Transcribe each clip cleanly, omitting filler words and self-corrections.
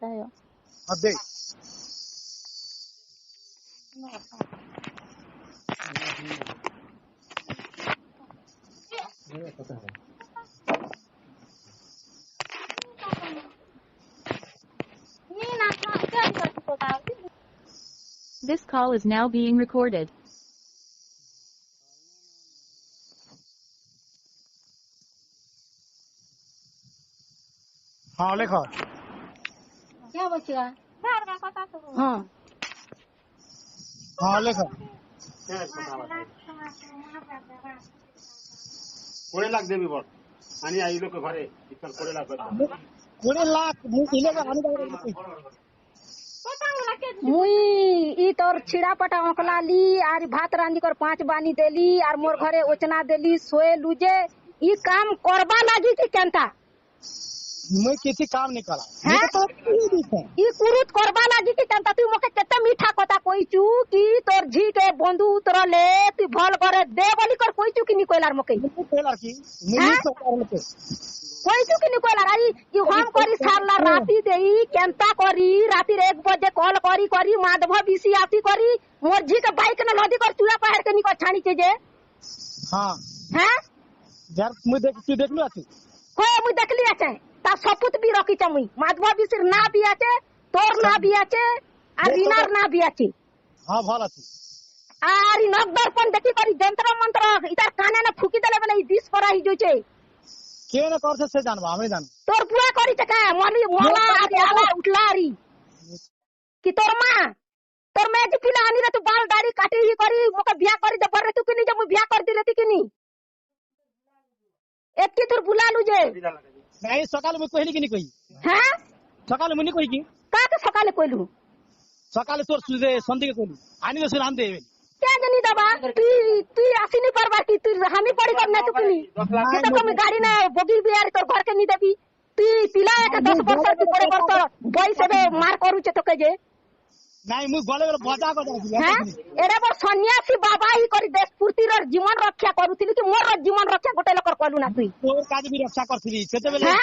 बतायो अबे This call is now being recorded. हाँ लिखो क्या बचेगा हाँ हाँ लिखो 20 लाख देवी बड़ आणि आई लोक घरे इतर 20 लाख 20 लाख इले का आने मुई ई तोर छिड़ा पटा ओकला ली आर भात रांधी कर 5 बानी देली आर मोर घरे ओचना देली सोए लुजे ई काम करबा लागी कि केनता मैं किसी काम नहीं करा हैं? ई कुरुत करबा लागी कि केनता तू मोके केते मीठा कथा कोई चू कि तोर झी के बंधु उतरले तू भल करे दे बोली कर कोई चू कि नी कोइलार मोके टेलर की हैं? मैं सरकार पे कोई चू कि नी कोइलार आई ई हम करी सारला राती देई केनता करी राती 1 बजे कॉल करी करी माधव बीसी आती करी मोर झी के बाइक न लदी कर चूड़ा पहाड़ के नी को छानी के जे हाँ हैं यार मैं देख लो आती हो मुई देखली आछे ता सपुत भी रखी छ मुई माधव बीसीर ना भी आछे तोर ना भी आछे आ रीनार ना भी आछे हाँ भल आती आरी नगदर पण देखी करी जंत्र मंत्र इतार काने न फुकी देले बेले ई दिस परा ही जोचे के न कर से जानबा हमें जान तोर पुआ करी छ का मली मोला आरी आला उठलारी कि तोर मां तोर मैं जी पिला आनी रे तू बाल दाढ़ी काटी ही करी मोके बियाह करी दे बरे तू किनी जे मु बियाह कर दिले ती किनी एत्की तुर बुलालु जे नहीं सकाल में कहली कि नहीं कही हैं सकाल में नहीं कही कि का के सकाले कोइलु सकाल तोर सुजे संधि के कहली आनी तो सुरान दे क्या जनी दबा तू आसी नहीं परबा कि तू हमी पड़ी कर ना तू किनी तो कम गाड़ी ना बोगी बियार तोर घर के नी देबी तू पिला के 10 वर्ष तू बड़े वर्ष बई से मार करू छ तो के जे नहीं मुई गले बजा को हैं एरे बड़ सन्यासी बाबा ही करी देश पूर्ति रो जीवन रक्षा करूथिली कि मोर जीवन रक्षा गोटे लोकर कलु ना तुई तोर काज भी रक्षा करथिली केते बेले हैं?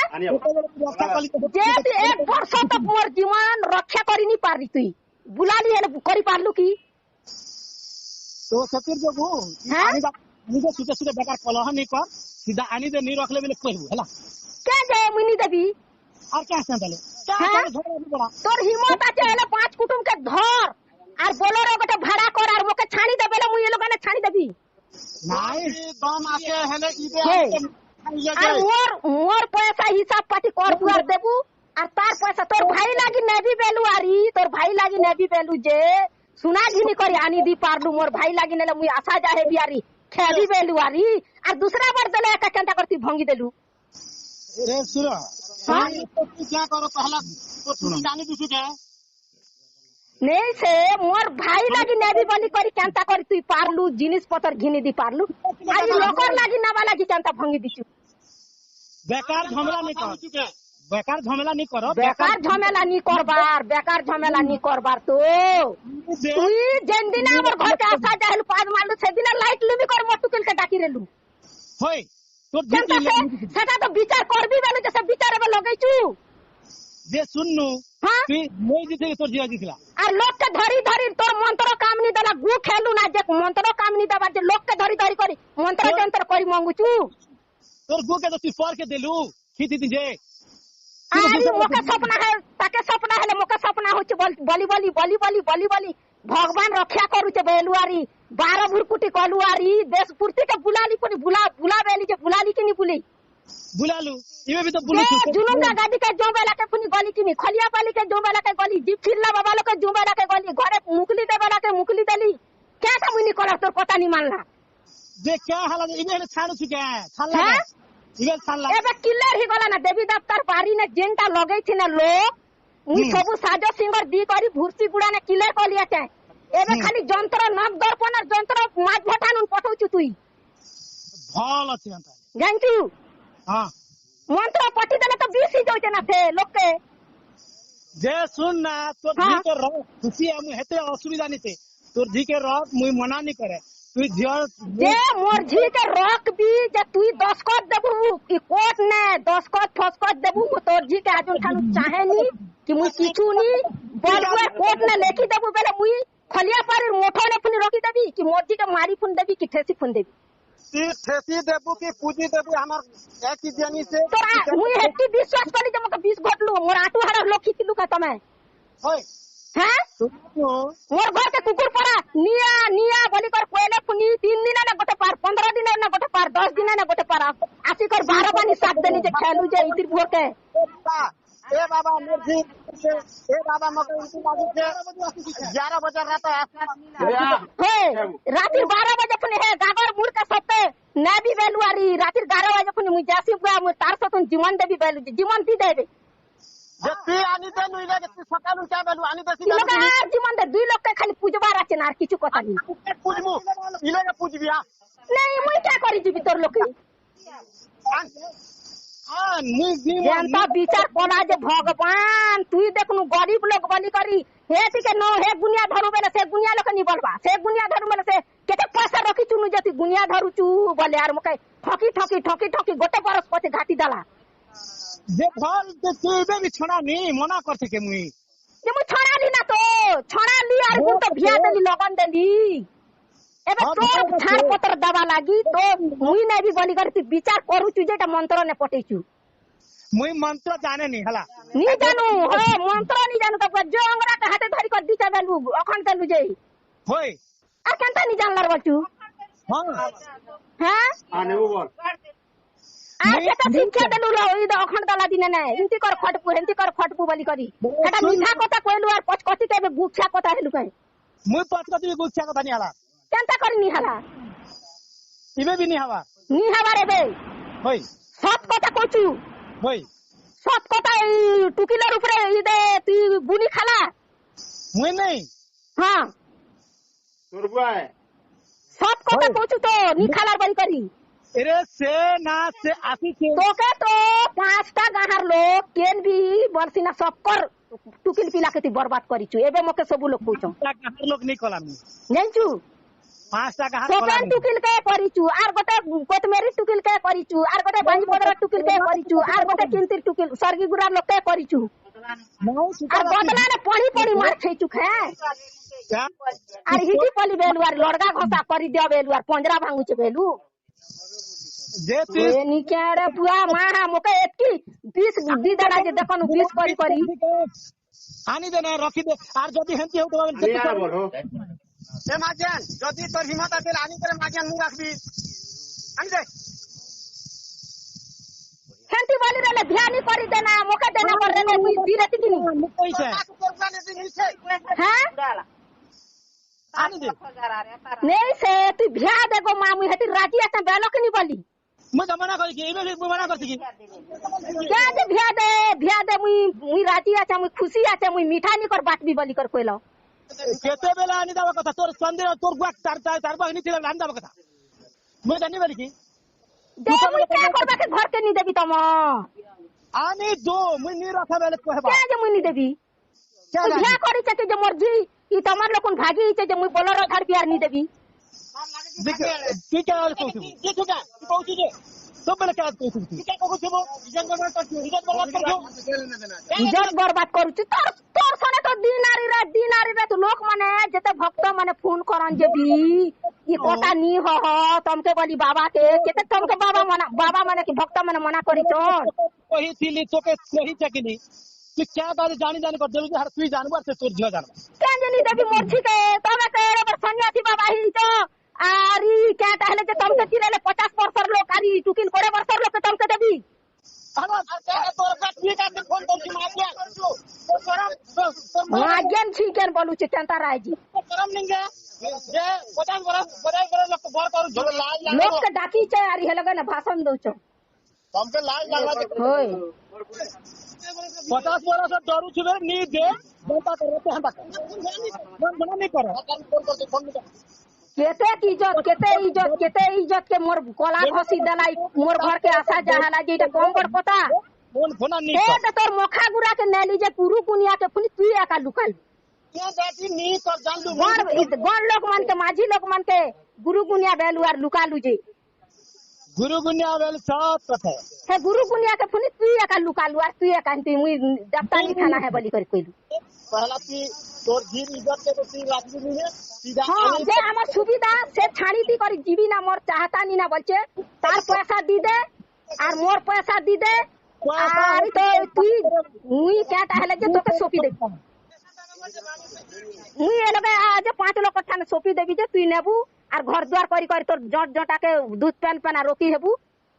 रक्षा कली जे तू 1 वर्ष तक मोर जीवन रक्षा करी नहीं पारी तुई बुलाली हेले करी पारलु की तो सतिर जो गो हैं? आनी जा मुझे सुते सुते बेकार कलह नहीं कर सीधा आनी दे नहीं रखले बेले कहू हला क्या जे मुनी देबी और क्या संदले क्या हैं? कर झगड़ा नहीं बड़ा तोर हिम्मत आछे हेले 5 कुटुंब के धर आर बोलेरो गोटे भाड़ा कर आर मोके छानी दे बेले मुई ए लोगने छानी देबी नहीं दम आके हेले इबे हे। आर मोर पैसा हिसाब पाटी कर दुआर देबू आर तार पैसा तोर भाई लागी नेबी बेलू आरी तोर भाई लागी नेबी बेलू जे सुना घिनी करी आनी दी पारलू मोर भाई लागी नेले मुई आशा जाहे बियारी खेबी बेलू आरी आर दूसरा बार देले का केंता करती भंगी देलू रे सुरा हाँ? तो तू क्या करो पहला तो तू जानी दूसरी क्या नहीं से मोर भाई लागी नेबी बली करी केंता करी तू पारलू जिनिस पतर घिनी दी पारलू आज लोकर लागी नवा लागी केंता भंगी दिचू बेकार झमेला नहीं कर बेकार झमेला नहीं करो बेकार झमेला नी करबार बेकार झमेला नी करबार तो তুই যেন দিন আমার ঘরকে আসা যাইল 5 মালু সেদিন লাইট লুবি কর মটুকিল কে ডাকি রেলু होय তোর কেনতা সেটা তো বিচার করবি বেলু যে সব বিচার এবে লাগাইছু যে শুননু হ্যাঁ তুই মই দিতে তোর জিয়া দিছিলা আর লোককে ধরি ধরি তোর মন্ত্র কাম নি দেলা গু খেলু না যে মন্ত্র কাম নি দেবা যে লোককে ধরি ধরি করি মন্ত্র যন্ত্র করি মঙ্গুছু তোর গো কে তো তুই পর কে দেলু খিতি দিন যে আরে মোকে স্বপ্ন হে তাকে স্বপ্ন হেলে মোকে স্বপ্ন হচ্ছে বলি বলি বলি বলি বলি বলি ভগবান রক্ষা করুছে বেলুয়ারি 12 ভুরকুটি কলুয়ারি দেশ পুরতি কে বুলালি কোনি বুলা বেলি যে বুলালি কিনি বুলি बुलालू इमे भी तो बुलू जुलुम का गादी के जोबेला के पुनी गली किनी खलिया पाली के जोबेला के गली जी फिरला बाबा लोग के जोबेला के गली घरे मुकली देबेला के मुकली देली क्या था मुनी कलर तोर पता नहीं मानला जे क्या हाल इमे छाड़ू छु क्या छाला हैं इमे छाला एबे किलर ही गला ना देवी दफ्तर बारी ने जेंटा लगई थी ना लोग मुई सबु साजो सिंगर दी करी भुर्सी गुडा ने किलर को लिया चाहे एबे खाली जंत्र नक दर्पण और जंत्र माछ भटानुन पठौछु तुई भल अछि अंता जानछु हां मंत्र पटी देले तो 20 ही जोइते ना थे लोग के जे सुन ना तोर हाँ। जी के रह खुशी हम हेते असुविधा नहीं थे तोर जी के रह मुई मना नहीं करे तू जियर जे मोर झी के रख भी जे तुई 10 कट देबू ई कोट ने 10 कट फस कट देबू तोर झी के आजुन खानु चाहे नी कि मुई किछु नी बलुआ कोर्ट ने लेखी देबू बेले मुई खलिया पर मोठो ने फुनी रखी देबी कि मोदी के मारी फुन देबी कि ठेसी फुन देबी ठेसी देबू की पूजी देबू हमार एक ही जनी से तोरा मुई हेती विश्वास करी जे मके 20 घटलू मोर आटू हारा लोग खितलू का तमे होय हैं मोर घर के कुकुर पड़ा निया निया बोली कर कोयले फुनी 3 दिन ना गोटे पार 15 दिन ना गोटे पार 10 दिन ना गोटे पार आसी कर 12 पानी साथ देनी जे खेलू जे इतिर भोर के ए बाबा मर्जी ए बाबा मके इति लागू से 11 बजे रात हे राती 12 बजे फुनी हे गागर मुड़ के सते नेबी बेलुआरी राती 11 बजे फुनी मुई जासी बुआ मुई तार सतन जीवन देबी बेलु जीवन दी देबे जे ती आनी दे नुई ले जे सकालु क्या बेलु आनी दे इ लोग आर जीवन दे दुई लोग के खाली पूजबा राचे ना किछु कथा नी पूजमु इले के पूजबी हां नहीं मुई क्या करी जीवी तोर लोग के हां नी जनता विचार कोना जे भगवान तुई देखनु गरीब लोग बलि करी हे तिके नो हे गुनिया धरु बेले से गुनिया लोग नी बोलबा से गुनिया धरु बेले से केते पैसा रखी चुनु जति गुनिया धरु चु बोले यार मके ठकी ठकी ठकी ठकी गोटे बरस पते घाटी डाला जे भल ते तुबे भी छोड़ा नी मना करथे के मुई जे मु छोड़ा ली ना तो छोड़ा ली यार गुन तो भिया देली लगन देली एबे तो छाड़ पत्र दबा लागी तो मुई नै भी बलि करती विचार करू छु जेटा मंत्र ने पटेछु मुई मंत्र जाने नी हला नी जानू हो मंत्र नी जानू तो जो अंगरा के हाथे धरि कर दिता बेलु अखन देलु जे होय आ केनता नी जानलार बचू हां हैं आने वो बोल आ केता शिक्षा देलु रो ई द अखन दला दिने नै इंती कर खटपु हेंती कर खटपु बलि करी एटा मीठा कथा कहलु आर पचकटी के गुच्छा कथा हेलु कहि मुई पचकटी गुच्छा कथा नी हला केनता करी नी हला इबे भी नी हवा नी हवा रे बे होय सब कथा कहचू होय सब कथा ई टुकिलर ऊपर ई दे तू गुनी खाला मुई नहीं हां तोर बुआ है सब कथा कहचू तो नी खालार बलि करी अरे से ना से आसी के तो के तो 5टा गाहर लोग केन भी बरसिना सब कर टुकिल पिला के ती बर्बाद करिचू एबे मके सब लोग पूछो गाहर लोग नहीं कलाम जानचू 5टा गाहर सोपन टुकिल के करिचू आर गोटे कोतमेरी टुकिल के करिचू आर गोटे बांजी पदर टुकिल के करिचू आर गोटे किंतिर टुकिल सरगी गुरा लोग के करिचू आर बदला ने पड़ी पड़ी मार खेचू खे आर हिटी पली बेलु आर लड़गा घसा करि दिया बेलु आर पंजरा भांगु छे बेलु जे ती ए नी के रे बुआ माहा मके एतकी 20 बुद्धि दड़ा जे देखनु 20 करी करी आनी दे ना रखी दे आर जदी हेंती हो तो अरे यार बोलो ए माजन जदी तोर हिम्मत आते आनी करे माजन मु राखबी आनी दे हेंती वाली रे ध्यान करी देना मके देना कर रे मुई धीरे तिनी पैसा हां आनी दे नहीं से तू भ्या देखो मामू हेती राजी आसा बेलो के नी बोली मु तो मना करी एबे भी मना करती की क्या जे भ्या दे मुई राजी आसा मुई खुशी आसा मुई मीठा नी कर बात भी बोली कर कोइलो केते बेला आनी दावा कथा तोर संदेह तोर गुआ चार बहिनी थिला आनी दावा कथा मु जानी बोली की दे मुई क्या करबा के घर के नी देबी तम आनी दो मु नी रखा बेले कहबा क्या जे मुई नी देबी क्या भ्या करी छे जे मर्जी ई तमर लोकन भागी छे जे मुई बोलर घर बियार नी देबी देख की क्या कहू ये ठुका कहू जे सब बेले क्या कहू क्या कहू छबो इज्जत बर्बाद करू इज्जत बर्बाद करू तोर तोर सने तो दिनारी रे तो लोक माने जते भक्त माने फोन करन जे भी ई कोटा नी हो तुमके बोली बाबा के केते तुमके बाबा माने कि भक्त माने मना करी तो वही थीली तो के सही चकिनी कि क्या बात जानी कर देबी हर तू जानवर से तोर जियो जानवर क्या जनी देबी मोरछी के तमे तेरे पर सन्यासी बाबा ही तो आरी क्या कहले जे तुमके चिरेले 50 वर्ष लोग आरी टुकिल 20 वर्ष लोग के तुमके देबी हलो तोर का ठीक है फोन कर मार दिया तो करम मागन छी केन बोलू छी टेंटा राय जी करम निंगे जे 50 वर्ष लोग बर करू जो लाल लोग के डाकी छै आरी हे लगे ना भाषण दउ छ हमके लाल लागला होय 50 वर्ष डरू छबे नी दे जनता करते हम बना नहीं करो केते इज्जत के मोर कोला घसी दलाई मोर घर के आशा जहाला जेटा कम बड़ पता फोन फोन नहीं ए त तोर मोखा गुरा के नेली जे पुरु कुनिया के फुनी तू एका लुकाई क्या जाती नहीं कर जान दू गण लोग मन के माझी लोग मन के गुरु कुनिया value are लुकालु J Guru गुनिया bell सब कथे हे गुरु गुनिया के पुनी तू एका लुकालु आर तू एका ती मुई दफ्तर लिखाना है बोली कर कइलु पहला ती तोर जी इज्जत के ती राखबी नहीं सीधा हां जे हमर सुविधा से छानी दी करी जीवी ना मोर चाहता नी ना बोलचे तार पैसा दी दे और मोर पैसा दी दे आर तो तू मुई क्या टाहले जे तोके सोपी दे मुई ए लगे आज 5 लोग ठाने सोपी देबी जे तू नेबू और घर द्वार करी करी तोर जट जटा के दूध पेन पेना रोकी हेबू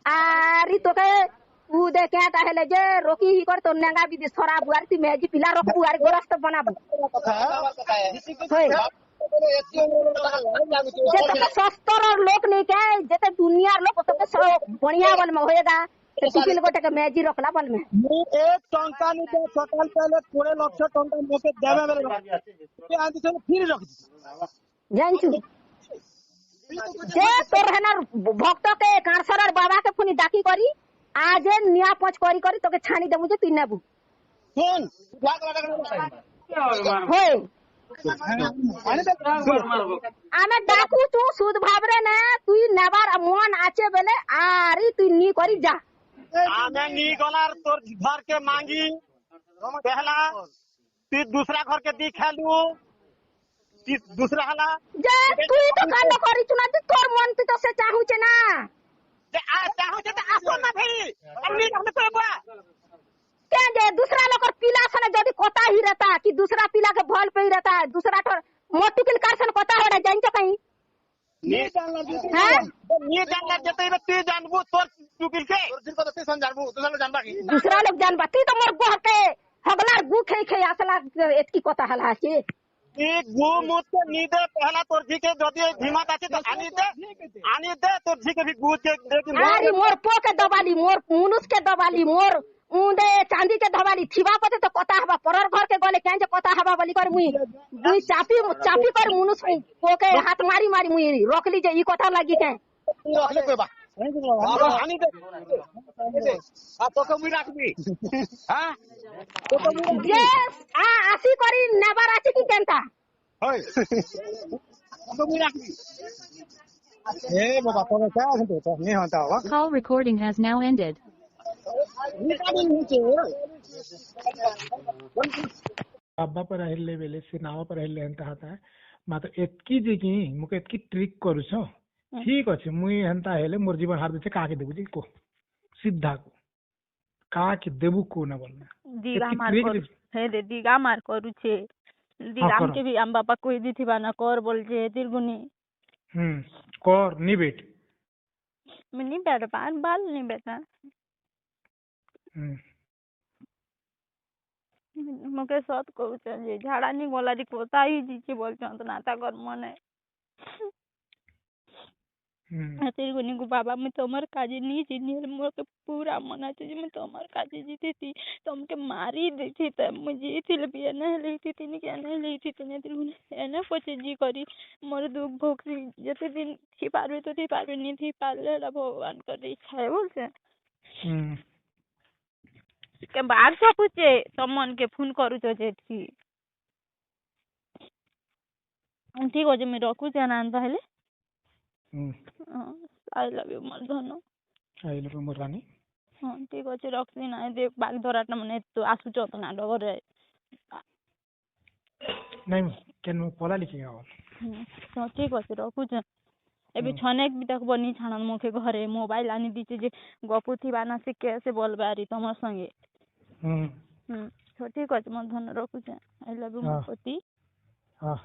आर तोके उ दे क्या टाहले जे रोकी ही कर तो नेंगा भी दिसरा बुआर ती मेजी पिला रखबू आर गोरस्त बनाबू होय जेते सस्तर लोक नहीं के जेते दुनिया लोक तो बढ़िया बन में होएगा तो टिफिन गोटे के मेजी रखला बन में एक टंका नहीं दे सकाल पहले 20 लाख टंका मोके देवे मेरे के आंधी से फिर रख दी जानछु जे तोर है ना भक्त के कांसर बाबा के पुनी डाकी करी आज निया पच करी करी तो के छानी देबू जे तीन नेबू सुन होय आने दे आमे डाकू तू सुध भाबरे ने तू नेबार मन आचे बेले आरी तू नी करी जा आमे नी गलार तोर घर के मांगी पहला तू दूसरा घर के दिखालू दूसरा हला जे तू तो कान करी चुना तोर मन तो से चाहू छे ना जे आ चाहू जे त आसो ना भई अन्नी हमने तो बुआ क्या जे दूसरा लोग पीला सन जदी कोता ही रहता कि दूसरा पीला के भल पे ही रहता है दूसरा ठोर मोटी किल कार सन कोता हो जाइन छ कहीं नी जानला नी जानला जते तू जानबू तोर टुकिल के तोर दिन को तो समझाबू दूसरा लोग जानबा की दूसरा लोग जानबा ती तो मोर गोह के हगलार गु खे खे असला एतकी कोता हला छे ई गु मुत के नी दे पहला तोर जी के जदी हिम्मत आछे तो आनी दे तोर जी के भी गु के दे अरे मोर पो के दबाली मोर मुनुस के दबाली मोर उंदे चांदी के दबाली थिबा पते तो कोता हबा परर घर के गले कें जे कोता हबा बोली कर मुई चापी कर मुनुस पो के हाथ मारी मारी मुई रोकली जे ई कोता लागी के रख ले कोई बा आनी दे आ तो को मुई राखबी हां तो को मुई ये आ आसी करी नेबार आछी की केनता होय तो मुई राखबी ए बाबा तो क्या है तो नहीं होता होगा Call recording has now ended. बाबा पर अहिले बेले से नाव पर अहिले एंता हाता है मात्र एतकी जे की मुके एतकी ट्रिक करू छ ठीक अछि मुई एंता हेले मोर जीवन हार देछे काके देबु जी को सीधा को काके देबु को न बोलना दिगा मार करू हे दे दिगा मार करू छे दिगाम के भी हम बाबा कोई दी थिबा ना कर बोल जे तिरगुनी कर नी बेट मनी बेटा पान बाल नी बेटा मुके सत कहू जे झाड़ा नी गोला दी कोता ही जी बोल तो नाता कर मने तिरगुनी को बाबा मैं तोमर काजे नहीं जीनी मोर के पूरा मना चाहिए मैं तोमर काजे जीती थी तुमके मारी देती त मुझे थी बिया नहीं लेती थी क्या नहीं लेती तने तिरगुनी एने पचे जी करी मोर दुख भोग जते दिन थी पारवे तो थी पारवे नहीं थी पाले ला भगवान कर इच्छा है बोलते के बाग सब पूछे तमन के फोन करू तो जे थी ठीक हो जे मैं रखू जाना पहले आई लव यू मोर धनो आई लव यू मोर रानी हां ठीक अछि रखसी ना देख बाग धराटा मने तो आसु चत ना डगरे नहीं केन पला लिखिगा तो ठीक अछि रखू छ एबे छनेक भी तक बनी छानन मुखे घरे मोबाइल आनी दीचे जे गपु थिबा ना से कैसे बोलबारी तमर संगे तो ठीक अछि मोर धनो रखू छ आई लव यू मोर पति हां